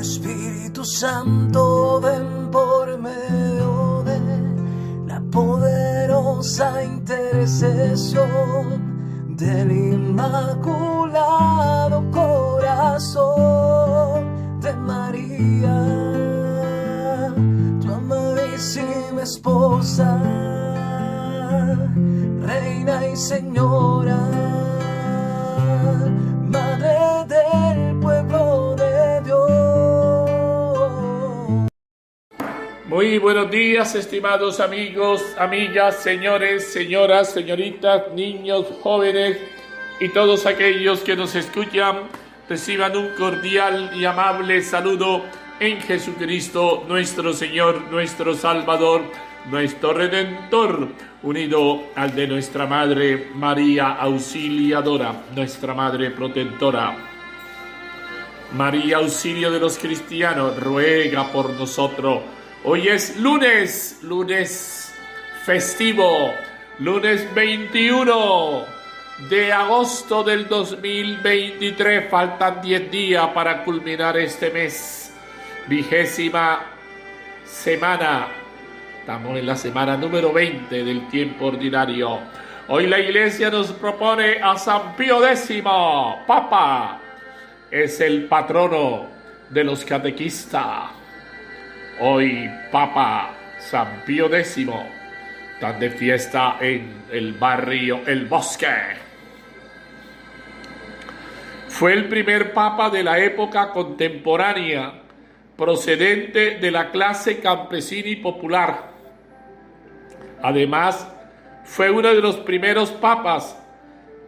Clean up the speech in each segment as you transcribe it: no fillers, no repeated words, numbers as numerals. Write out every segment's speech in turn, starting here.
Espíritu Santo, ven por medio de la poderosa intercesión del Inmaculado Corazón de María, tu amadísima esposa, Reina y Señora, Madre del pueblo de Dios. Muy buenos días, estimados amigos, amigas, señores, señoras, señoritas, niños, jóvenes y todos aquellos que nos escuchan. Reciban un cordial y amable saludo en Jesucristo, nuestro Señor, nuestro Salvador, nuestro Redentor, unido al de nuestra Madre María Auxiliadora, nuestra Madre Protectora. María, auxilio de los cristianos, ruega por nosotros. Hoy es lunes festivo, lunes 21 de agosto del 2023. Faltan 10 días para culminar este mes, 20ª semana. Estamos en la semana número 20 del tiempo ordinario. Hoy la Iglesia nos propone a San Pío X, Papa. Es el patrono de los catequistas. Hoy Papa San Pío X, están de fiesta en el barrio El Bosque. Fue el primer papa de la época contemporánea, procedente de la clase campesina y popular. Además, fue uno de los primeros papas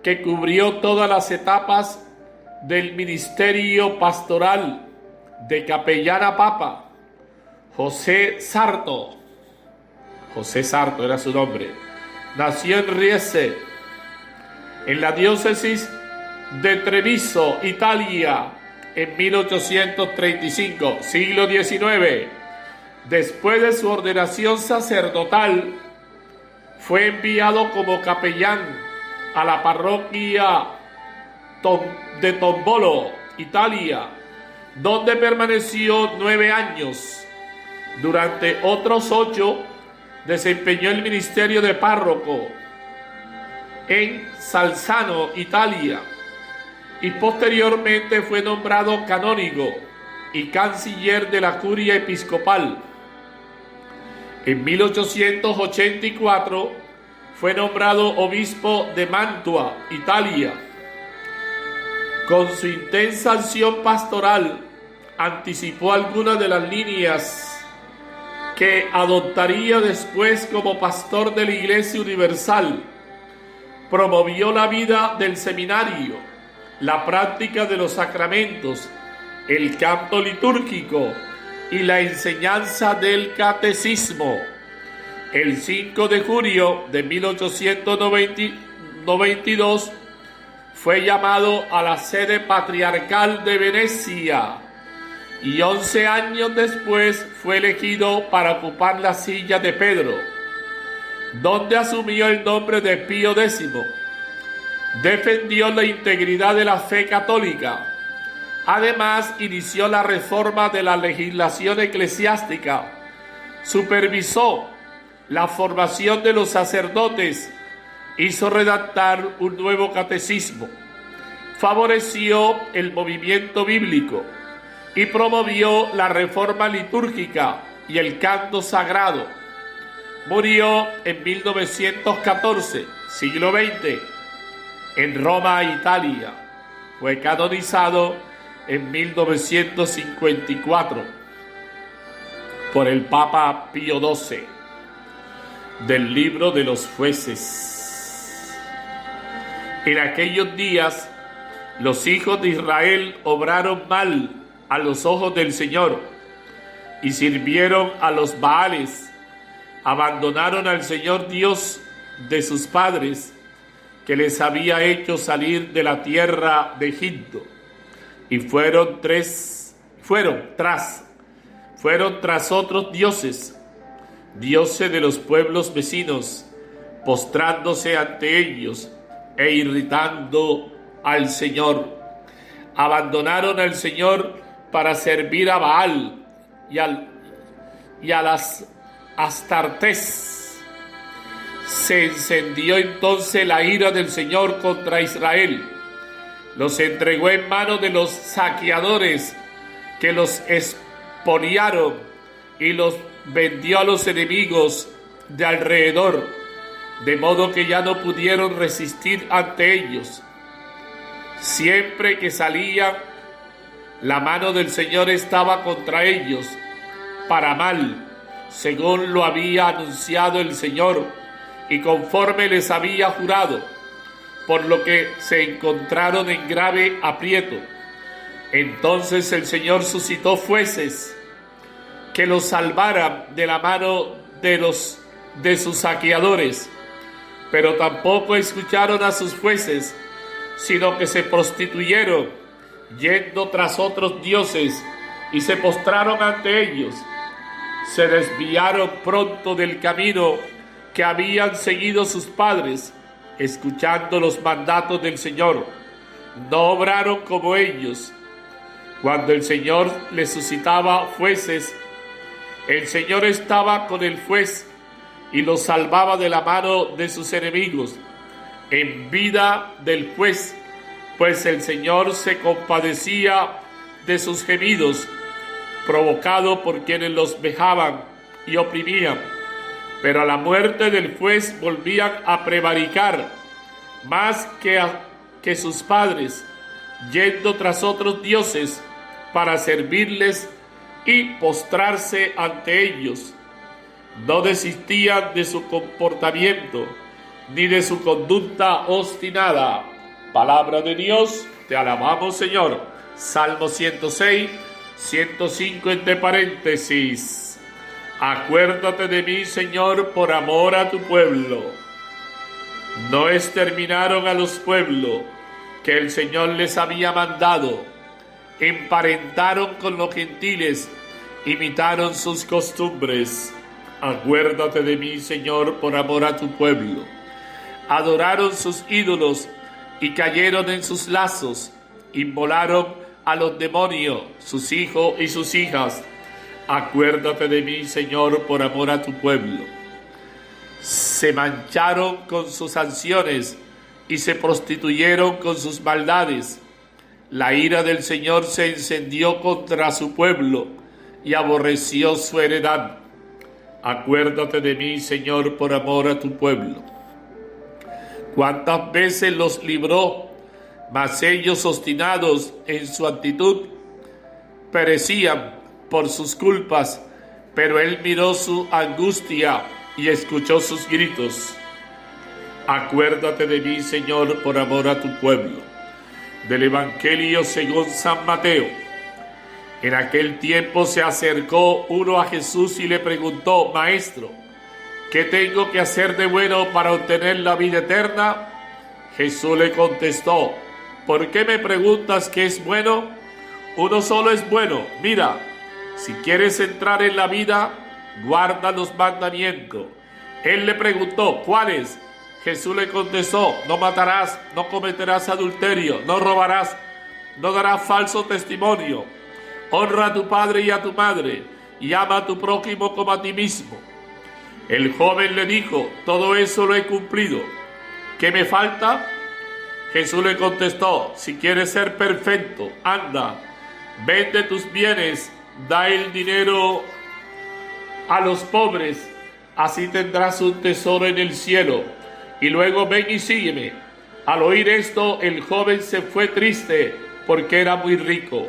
que cubrió todas las etapas del ministerio pastoral de capellán a papa. José Sarto era su nombre, nació en Riese, en la diócesis de Treviso, Italia, en 1835, siglo XIX. Después de su ordenación sacerdotal, fue enviado como capellán a la parroquia de Tombolo, Italia, donde permaneció 9 años. Durante otros 8 desempeñó el ministerio de párroco en Salzano, Italia, y posteriormente fue nombrado canónigo y canciller de la curia episcopal. En 1884 fue nombrado obispo de Mantua, Italia. Con su intensa acción pastoral anticipó algunas de las líneas que adoptaría después como pastor de la Iglesia Universal. Promovió la vida del seminario, la práctica de los sacramentos, el canto litúrgico y la enseñanza del catecismo. El 5 de junio de 1892 fue llamado a la sede patriarcal de Venecia y 11 años después fue elegido para ocupar la silla de Pedro, donde asumió el nombre de Pío X. Defendió la integridad de la fe católica. Además, inició la reforma de la legislación eclesiástica, supervisó la formación de los sacerdotes, hizo redactar un nuevo catecismo, favoreció el movimiento bíblico y promovió la reforma litúrgica y el canto sagrado. Murió en 1914, siglo XX, en Roma, Italia. Fue canonizado en 1954 por el Papa Pío XII. Del libro de los jueces. En aquellos días, los hijos de Israel obraron mal a los ojos del Señor y sirvieron a los Baales, abandonaron al Señor Dios de sus padres, que les había hecho salir de la tierra de Egipto, y fueron tras otros dioses de los pueblos vecinos, postrándose ante ellos e irritando al Señor. Abandonaron al Señor para servir a Baal y a las Astartés. Se encendió entonces la ira del Señor contra Israel. Los entregó en manos de los saqueadores, que los expoliaron y los vendió a los enemigos de alrededor, de modo que ya no pudieron resistir ante ellos. Siempre que salían, la mano del Señor estaba contra ellos, para mal, según lo había anunciado el Señor, y conforme les había jurado, por lo que se encontraron en grave aprieto. Entonces el Señor suscitó jueces que los salvaran de la mano de sus saqueadores, pero tampoco escucharon a sus jueces, sino que se prostituyeron, yendo tras otros dioses, y se postraron ante ellos. Se desviaron pronto del camino que habían seguido sus padres, escuchando los mandatos del Señor. No obraron como ellos. Cuando el Señor les suscitaba jueces, el Señor estaba con el juez y los salvaba de la mano de sus enemigos, en vida del juez, pues el Señor se compadecía de sus gemidos, provocado por quienes los vejaban y oprimían. Pero a la muerte del juez volvían a prevaricar más que sus padres, yendo tras otros dioses para servirles y postrarse ante ellos. No desistían de su comportamiento ni de su conducta obstinada. Palabra de Dios, te alabamos, Señor. Salmo 106, 105 entre paréntesis. Acuérdate de mí, Señor, por amor a tu pueblo. No exterminaron a los pueblos que el Señor les había mandado. Emparentaron con los gentiles, imitaron sus costumbres. Acuérdate de mí, Señor, por amor a tu pueblo. Adoraron sus ídolos y cayeron en sus lazos. Inmolaron a los demonios, sus hijos y sus hijas. Acuérdate de mí, Señor, por amor a tu pueblo. Se mancharon con sus sanciones y se prostituyeron con sus maldades. La ira del Señor se encendió contra su pueblo y aborreció su heredad. Acuérdate de mí, Señor, por amor a tu pueblo. Cuántas veces los libró, mas ellos, obstinados en su actitud, perecían por sus culpas, pero él miró su angustia y escuchó sus gritos. Acuérdate de mí, Señor, por amor a tu pueblo. Del Evangelio según San Mateo. En aquel tiempo se acercó uno a Jesús y le preguntó: Maestro, ¿qué tengo que hacer de bueno para obtener la vida eterna? Jesús le contestó: ¿por qué me preguntas qué es bueno? Uno solo es bueno. Mira, si quieres entrar en la vida, guarda los mandamientos. Él le preguntó: ¿cuáles? Jesús le contestó: no matarás, no cometerás adulterio, no robarás, no darás falso testimonio, honra a tu padre y a tu madre, y ama a tu prójimo como a ti mismo. El joven le dijo: todo eso lo he cumplido. ¿Qué me falta? Jesús le contestó: si quieres ser perfecto, anda, vende tus bienes, da el dinero a los pobres, así tendrás un tesoro en el cielo, y luego ven y sígueme. Al oír esto, el joven se fue triste, porque era muy rico.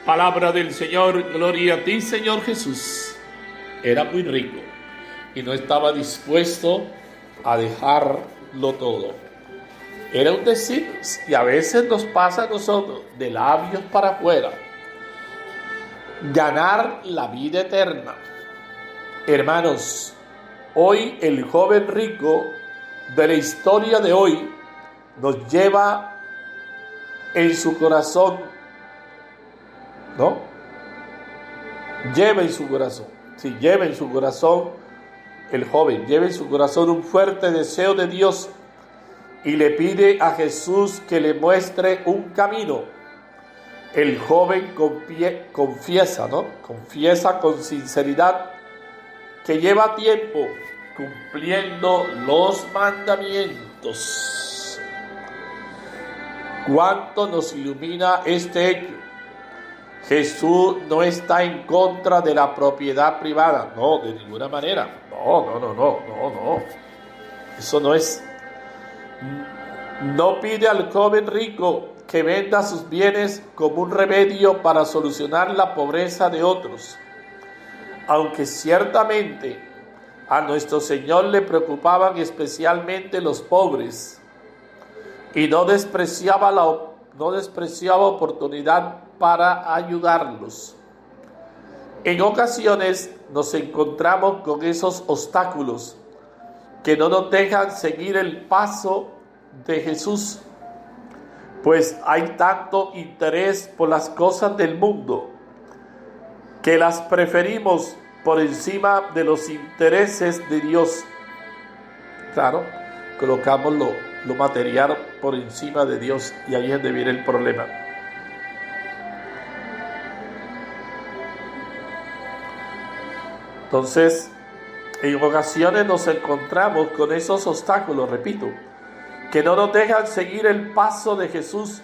Palabra del Señor, gloria a ti, Señor Jesús. Era muy rico y no estaba dispuesto a dejarlo todo. Era un decir, y a veces nos pasa a nosotros, de labios para afuera. Ganar la vida eterna. Hermanos, hoy el joven rico de la historia de hoy nos lleva en su corazón, ¿no? Lleva en su corazón, sí, lleva en su corazón el joven, lleva en su corazón un fuerte deseo de Dios y le pide a Jesús que le muestre un camino. el joven confiesa con sinceridad que lleva tiempo cumpliendo los mandamientos. ¿Cuánto nos ilumina este hecho? Jesús no está en contra de la propiedad privada, no, de ninguna manera. No. Eso no es. No pide al joven rico que venda sus bienes como un remedio para solucionar la pobreza de otros. Aunque ciertamente a nuestro Señor le preocupaban especialmente los pobres y no despreciaba oportunidad para ayudarlos. En ocasiones nos encontramos con esos obstáculos que no nos dejan seguir el paso de Jesús, pues hay tanto interés por las cosas del mundo que las preferimos por encima de los intereses de Dios. Claro, colocamos lo material por encima de Dios, y ahí es donde viene el problema. Entonces, en ocasiones nos encontramos con esos obstáculos, repito, que no nos dejan seguir el paso de Jesús,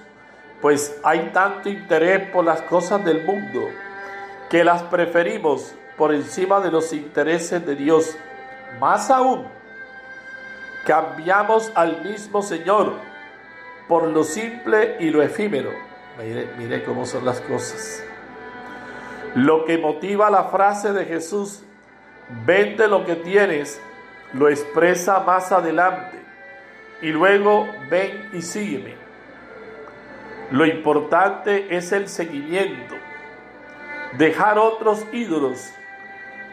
pues hay tanto interés por las cosas del mundo que las preferimos por encima de los intereses de Dios. Más aún, cambiamos al mismo Señor por lo simple y lo efímero. Mire cómo son las cosas. Lo que motiva la frase de Jesús, vende lo que tienes, lo expresa más adelante, y luego ven y sígueme. Lo importante es el seguimiento, dejar otros ídolos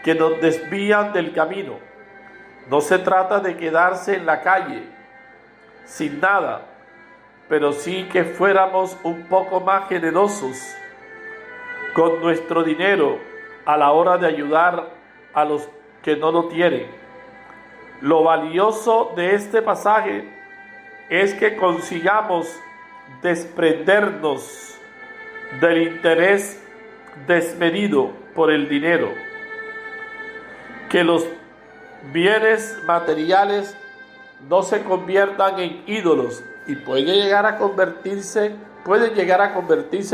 que nos desvían del camino. No se trata de quedarse en la calle sin nada, pero sí que fuéramos un poco más generosos con nuestro dinero a la hora de ayudar a los que no lo tienen. Lo valioso de este pasaje es que consigamos desprendernos del interés desmedido por el dinero, que los bienes materiales no se conviertan en ídolos, y pueden llegar a convertirse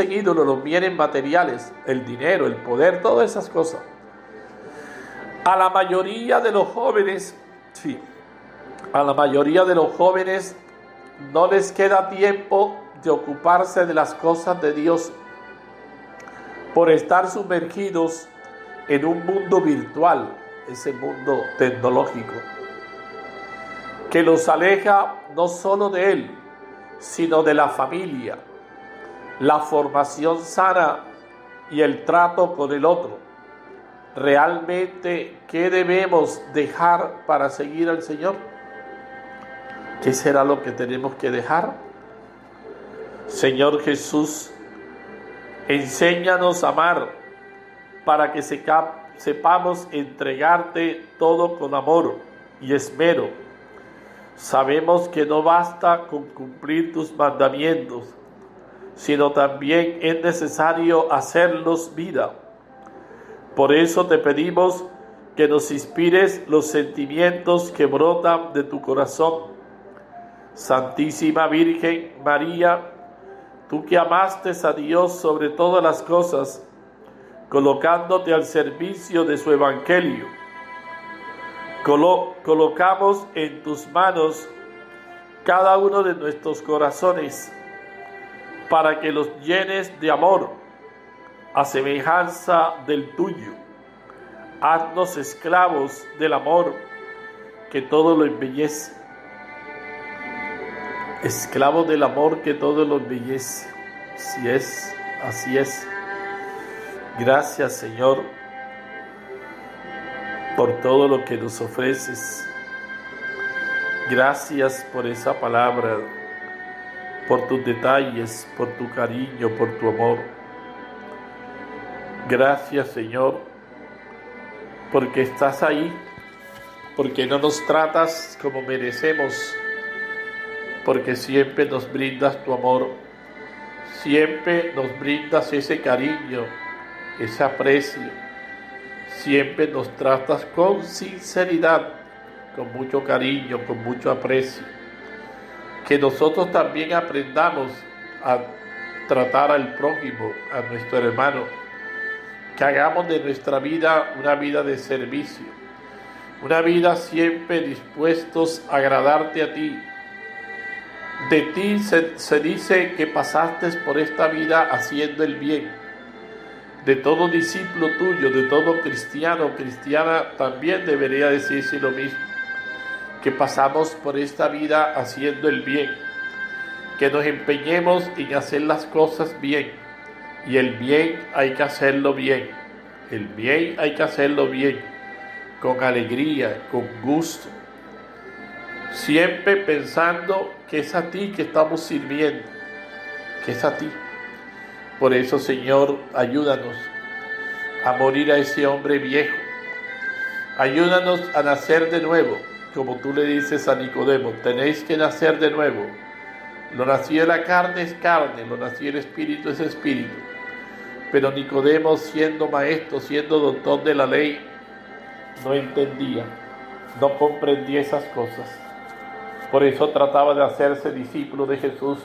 en ídolos los bienes materiales, el dinero, el poder, todas esas cosas. A la mayoría de los jóvenes no les queda tiempo de ocuparse de las cosas de Dios por estar sumergidos en un mundo virtual, ese mundo tecnológico, que los aleja no solo de Él, sino de la familia, la formación sana y el trato con el otro. ¿Realmente qué debemos dejar para seguir al Señor? ¿Qué será lo que tenemos que dejar? Señor Jesús, enséñanos a amar para que sepamos entregarte todo con amor y esmero. Sabemos que no basta con cumplir tus mandamientos, sino también es necesario hacerlos vida. Por eso te pedimos que nos inspires los sentimientos que brotan de tu corazón. Santísima Virgen María, tú que amaste a Dios sobre todas las cosas, colocándote al servicio de su evangelio, colocamos en tus manos cada uno de nuestros corazones para que los llenes de amor a semejanza del tuyo. Haznos esclavos del amor que todo lo embellece. Esclavos del amor que todo lo embellece. Así es. Gracias, Señor, por todo lo que nos ofreces. Gracias por esa palabra, por tus detalles, por tu cariño, por tu amor. Gracias, Señor, porque estás ahí, porque no nos tratas como merecemos, porque siempre nos brindas tu amor, siempre nos brindas ese cariño, ese aprecio, siempre nos tratas con sinceridad, con mucho cariño, con mucho aprecio. Que nosotros también aprendamos a tratar al prójimo, a nuestro hermano, que hagamos de nuestra vida una vida de servicio, una vida siempre dispuestos a agradarte a ti. De ti se dice que pasaste por esta vida haciendo el bien. De todo discípulo tuyo, de todo cristiano o cristiana, también debería decirse lo mismo, que pasamos por esta vida haciendo el bien, que nos empeñemos en hacer las cosas bien, y el bien hay que hacerlo bien, el bien hay que hacerlo bien, con alegría, con gusto, siempre pensando que es a ti que estamos sirviendo, que es a ti. Por eso, Señor, ayúdanos a morir a ese hombre viejo, ayúdanos a nacer de nuevo, como tú le dices a Nicodemo, tenéis que nacer de nuevo. Lo nacido de la carne es carne, lo nacido del espíritu es espíritu. Pero Nicodemo, siendo maestro, siendo doctor de la ley, no entendía, no comprendía esas cosas. Por eso trataba de hacerse discípulo de Jesús,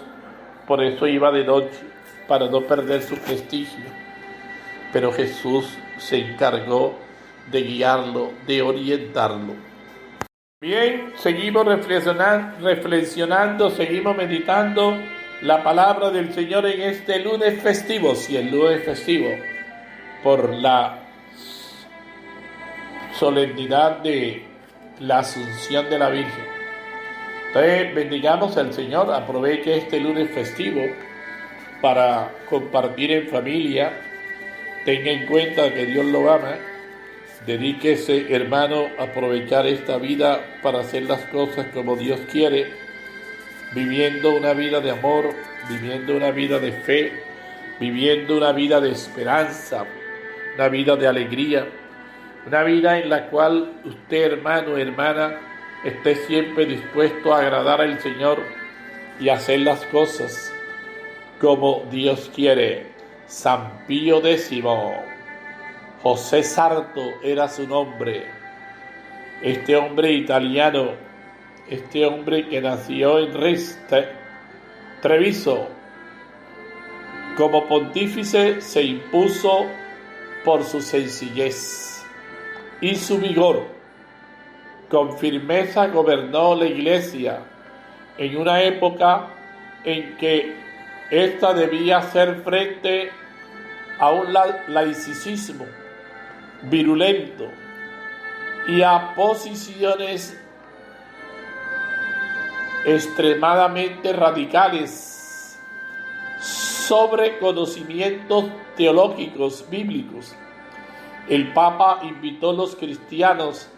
por eso iba de noche, para no perder su prestigio. Pero Jesús se encargó de guiarlo, de orientarlo. Bien, seguimos reflexionando, seguimos meditando la palabra del Señor en este lunes festivo, si el lunes festivo, por la solemnidad de la Asunción de la Virgen. Entonces, bendigamos al Señor, aproveche este lunes festivo para compartir en familia, tenga en cuenta que Dios lo ama. Dedíquese, hermano, a aprovechar esta vida para hacer las cosas como Dios quiere, viviendo una vida de amor, viviendo una vida de fe, viviendo una vida de esperanza, una vida de alegría, una vida en la cual usted, hermano, hermana, esté siempre dispuesto a agradar al Señor y hacer las cosas como Dios quiere. San Pío X, José Sarto era su nombre. Este hombre italiano, este hombre que nació en Treviso, como pontífice se impuso por su sencillez y su vigor. Con firmeza gobernó la Iglesia en una época en que ésta debía hacer frente a un laicismo virulento y a posiciones extremadamente radicales sobre conocimientos teológicos bíblicos. El Papa invitó a los cristianos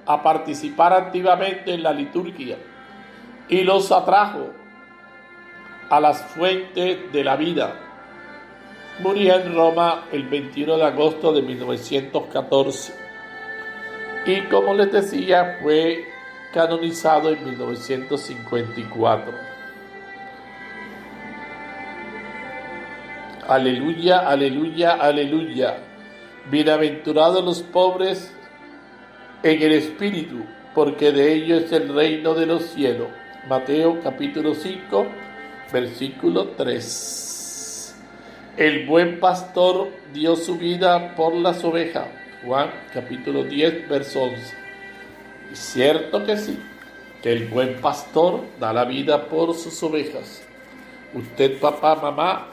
a participar activamente en la liturgia y los atrajo a las fuentes de la vida. Murió en Roma el 21 de agosto de 1914 y, como les decía, fue canonizado en 1954. Aleluya, aleluya, aleluya. Bienaventurados los pobres en el espíritu, porque de ellos es el reino de los cielos. Mateo capítulo 5, versículo 3. El buen pastor dio su vida por las ovejas. Juan capítulo 10, verso 11. Es cierto que sí, que el buen pastor da la vida por sus ovejas. Usted, papá, mamá,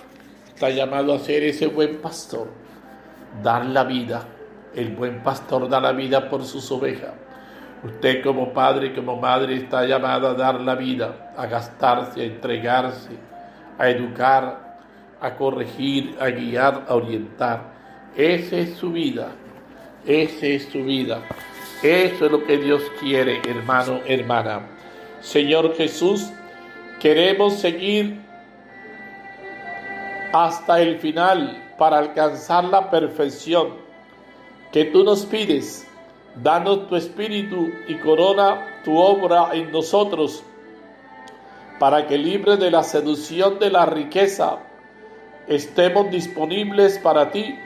está llamado a ser ese buen pastor, dar la vida. El buen pastor da la vida por sus ovejas. Usted, como padre, como madre, está llamado a dar la vida, a gastarse, a entregarse, a educar, a corregir, a guiar, a orientar. Esa es su vida, esa es su vida. Eso es lo que Dios quiere, hermano, hermana. Señor Jesús, queremos seguir hasta el final para alcanzar la perfección que tú nos pides. Danos tu espíritu y corona tu obra en nosotros, para que, libre de la seducción de la riqueza, estemos disponibles para ti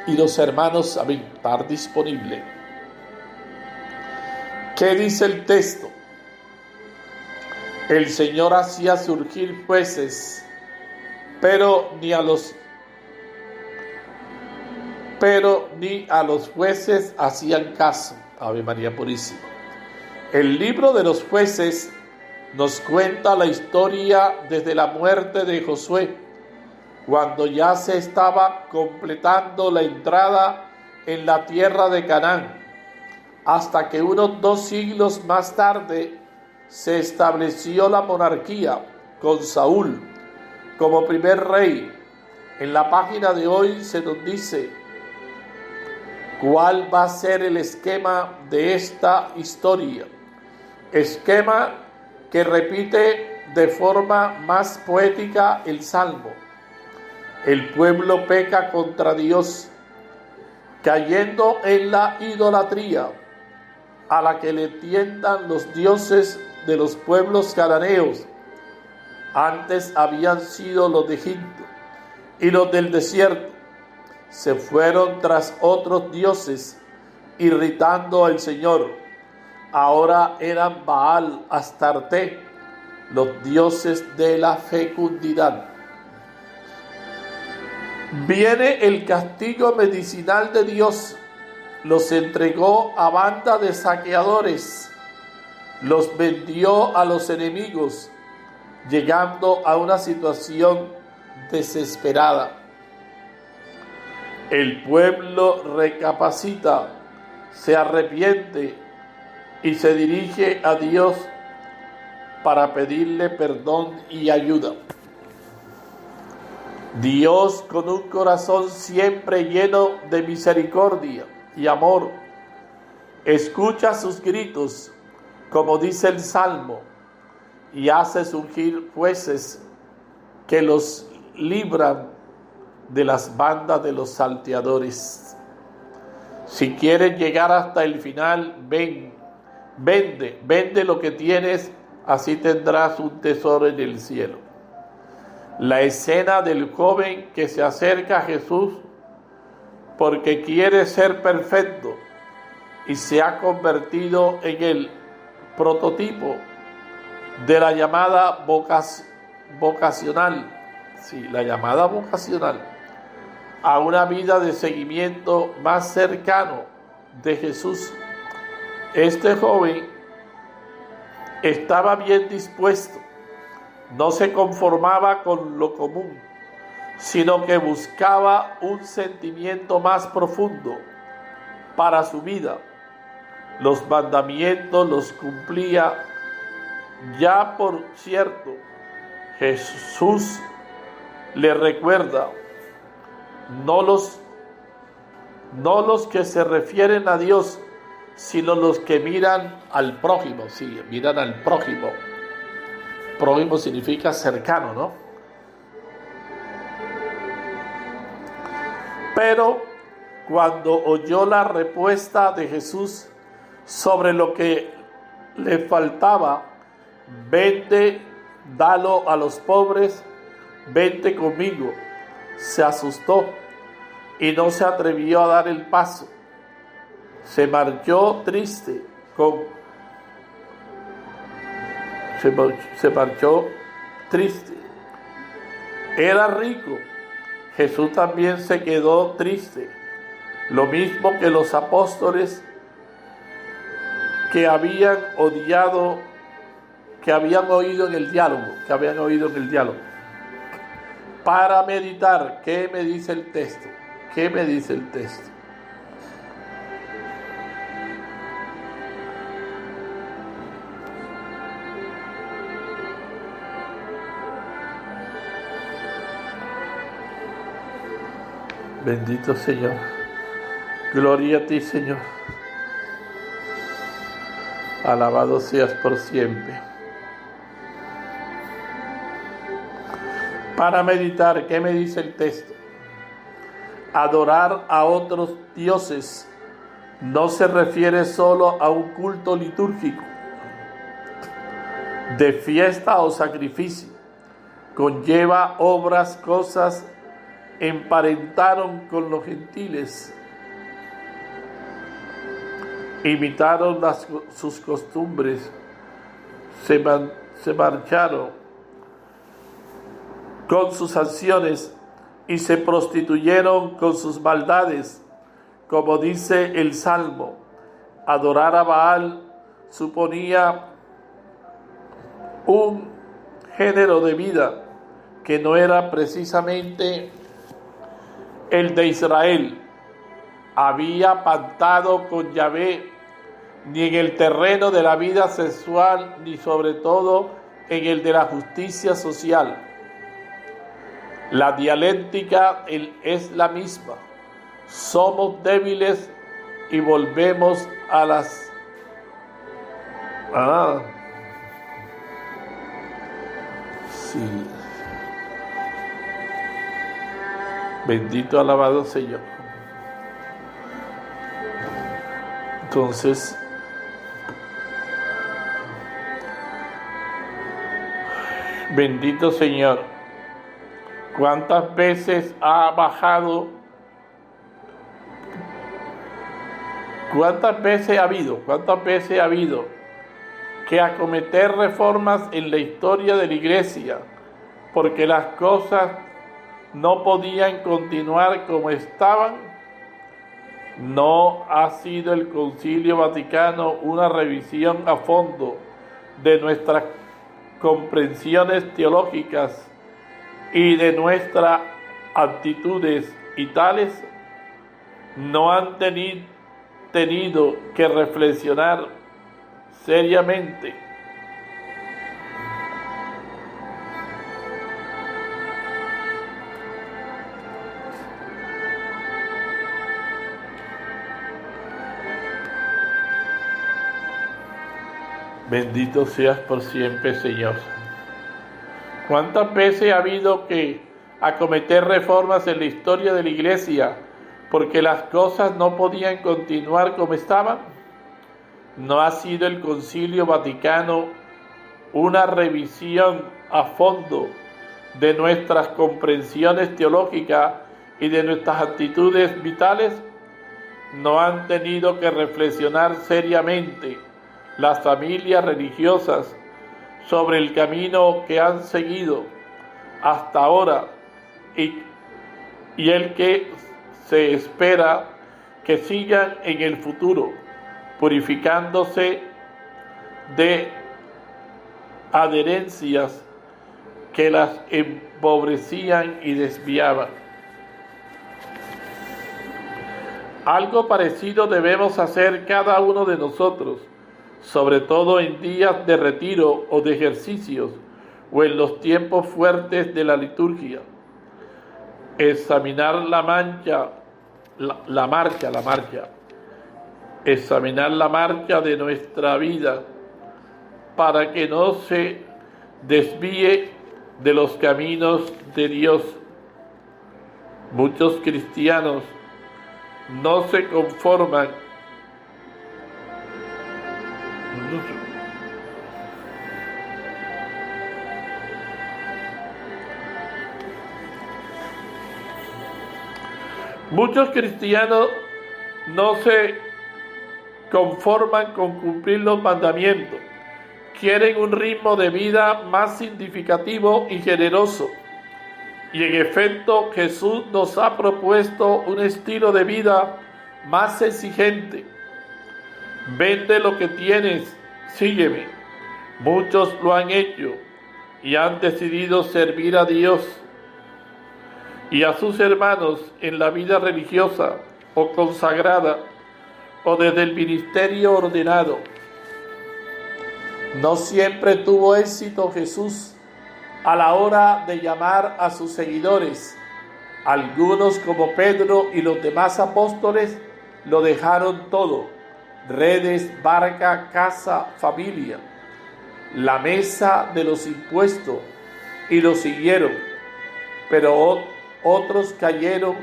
y los hermanos saben estar disponibles. ¿Qué dice el texto? El Señor hacía surgir jueces, pero ni a los jueces hacían caso. Ave María Purísima. El libro de los jueces nos cuenta la historia desde la muerte de Josué, cuando ya se estaba completando la entrada en la tierra de Canaán, hasta que unos 2 siglos más tarde se estableció la monarquía con Saúl como primer rey. En la página de hoy se nos dice cuál va a ser el esquema de esta historia. Esquema que repite de forma más poética el Salmo. El pueblo peca contra Dios, cayendo en la idolatría a la que le tientan los dioses de los pueblos cananeos. Antes habían sido los de Egipto y los del desierto. Se fueron tras otros dioses, irritando al Señor. Ahora eran Baal, Astarte, los dioses de la fecundidad. Viene el castigo medicinal de Dios. Los entregó a banda de saqueadores. Los vendió a los enemigos, llegando a una situación desesperada. El pueblo recapacita, se arrepiente y se dirige a Dios para pedirle perdón y ayuda. Dios, con un corazón siempre lleno de misericordia y amor, escucha sus gritos, como dice el Salmo, y hace surgir jueces que los libran de las bandas de los salteadores. Si quieres llegar hasta el final, vende lo que tienes, así tendrás un tesoro en el cielo. La escena del joven que se acerca a Jesús porque quiere ser perfecto y se ha convertido en el prototipo de la llamada vocacional, a una vida de seguimiento más cercano de Jesús. Este joven estaba bien dispuesto, no se conformaba con lo común, sino que buscaba un sentimiento más profundo para su vida. Los mandamientos los cumplía. Ya por cierto, Jesús le recuerda, no los que se refieren a Dios, sino los que miran al prójimo. Sí, miran al prójimo. Prójimo significa cercano, ¿no? Pero cuando oyó la respuesta de Jesús sobre lo que le faltaba, vente, dalo a los pobres, vente conmigo, se asustó y no se atrevió a dar el paso. Se marchó triste, Era rico. Jesús también se quedó triste, lo mismo que los apóstoles que habían oído en el diálogo, para meditar. ¿Qué me dice el texto? Bendito Señor. Gloria a ti, Señor. Alabado seas por siempre. Para meditar, ¿qué me dice el texto? Adorar a otros dioses no se refiere solo a un culto litúrgico, de fiesta o sacrificio. conlleva obras, cosas, emparentaron con los gentiles, imitaron sus costumbres, se marcharon con sus acciones y se prostituyeron con sus maldades. Como dice el Salmo, adorar a Baal suponía un género de vida que no era precisamente el de Israel. Había pactado con Yahvé ni en el terreno de la vida sexual, ni sobre todo en el de la justicia social. La dialéctica es la misma. Somos débiles y volvemos a las... Sí. Bendito, alabado Señor. Entonces, bendito Señor, ¿cuántas veces ha bajado? ¿Cuántas veces ha habido que acometer reformas en la historia de la Iglesia porque las cosas no podían continuar como estaban? ¿No ha sido el Concilio Vaticano una revisión a fondo de nuestras comprensiones teológicas y de nuestras actitudes y tales? ¿No han tenido que reflexionar seriamente? Bendito seas por siempre, Señor. ¿Cuántas veces ha habido que acometer reformas en la historia de la Iglesia porque las cosas no podían continuar como estaban? ¿No ha sido el Concilio Vaticano una revisión a fondo de nuestras comprensiones teológicas y de nuestras actitudes vitales? ¿No han tenido que reflexionar seriamente las familias religiosas sobre el camino que han seguido hasta ahora y el que se espera que sigan en el futuro, purificándose de adherencias que las empobrecían y desviaban? Algo parecido debemos hacer cada uno de nosotros, sobre todo en días de retiro o de ejercicios, o en los tiempos fuertes de la liturgia. Examinar la marcha, examinar la marcha de nuestra vida para que no se desvíe de los caminos de Dios. Muchos cristianos no se conforman Muchos cristianos no se conforman con cumplir los mandamientos. Quieren un ritmo de vida más significativo y generoso. Y en efecto, Jesús nos ha propuesto un estilo de vida más exigente. Vende lo que tienes, sígueme. Muchos lo han hecho y han decidido servir a Dios y a sus hermanos en la vida religiosa o consagrada o desde el ministerio ordenado. No siempre tuvo éxito Jesús a la hora de llamar a sus seguidores. Algunos, como Pedro y los demás apóstoles, lo dejaron todo: redes, barca, casa, familia, la mesa de los impuestos, y lo siguieron. Pero otros cayeron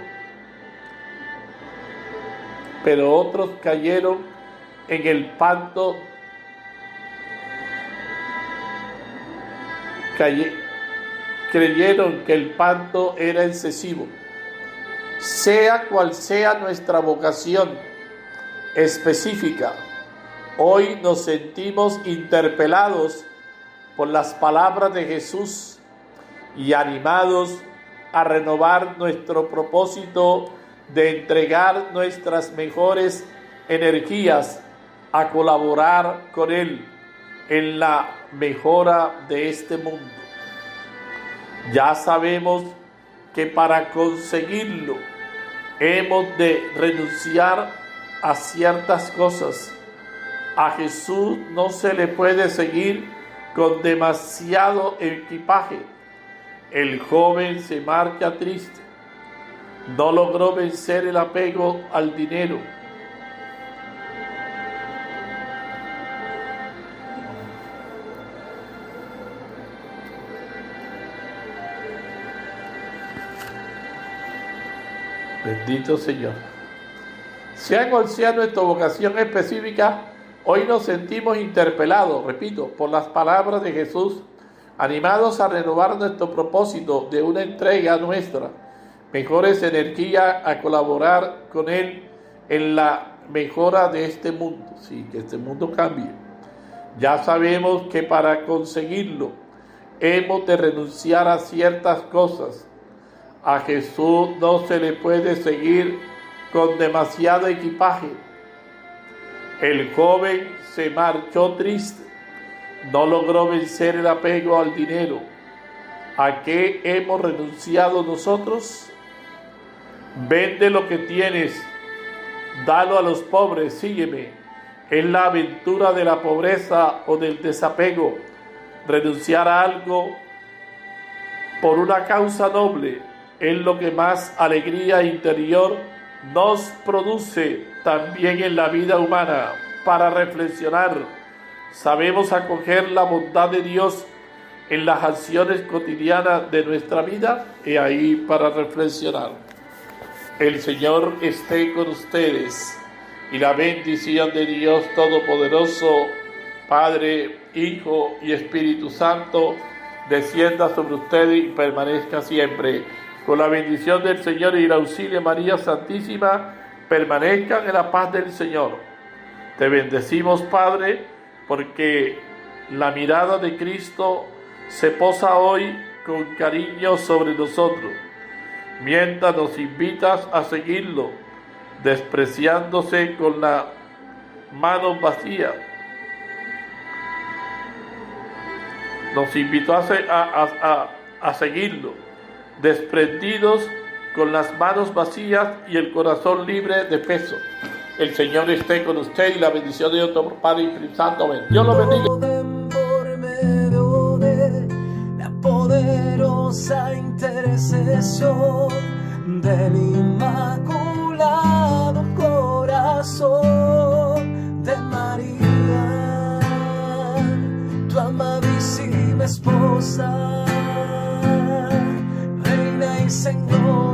en el pacto, creyeron que el pacto era excesivo. Sea cual sea nuestra vocación específica, hoy nos sentimos interpelados por las palabras de Jesús y animados a renovar nuestro propósito de entregar nuestras mejores energías a colaborar con Él en la mejora de este mundo. Ya sabemos que para conseguirlo hemos de renunciar a ciertas cosas. A Jesús no se le puede seguir con demasiado equipaje. El joven se marcha triste. No logró vencer el apego al dinero. Bendito Señor. Sea cual sea nuestra vocación específica, hoy nos sentimos interpelados, repito, por las palabras de Jesús, animados a renovar nuestro propósito de una entrega nuestra, mejores energías a colaborar con Él en la mejora de este mundo, sí, que este mundo cambie. Ya sabemos que para conseguirlo hemos de renunciar a ciertas cosas. A Jesús no se le puede seguir con demasiado equipaje. El joven se marchó triste, no logró vencer el apego al dinero. ¿A qué hemos renunciado nosotros? Vende lo que tienes, dalo a los pobres, sígueme. Es la aventura de la pobreza o del desapego. Renunciar a algo por una causa noble es lo que más alegría interior nos produce también en la vida humana. Para reflexionar, sabemos acoger la bondad de Dios en las acciones cotidianas de nuestra vida. Y ahí para reflexionar. El Señor esté con ustedes y la bendición de Dios Todopoderoso, Padre, Hijo y Espíritu Santo, descienda sobre ustedes y permanezca siempre. Con la bendición del Señor y el auxilio de María Santísima, permanezcan en la paz del Señor. Te bendecimos, Padre, porque la mirada de Cristo se posa hoy con cariño sobre nosotros, mientras nos invitas a seguirlo, despreciándose con las manos vacías. Nos invitó a seguirlo, desprendidos con las manos vacías y el corazón libre de peso. El Señor esté con usted y la bendición de Dios Padre y Espíritu Santo. Dios lo bendiga. Por medio de la poderosa intercesión del Inmaculado Corazón de María, tu amadísima esposa, Reina y Señora.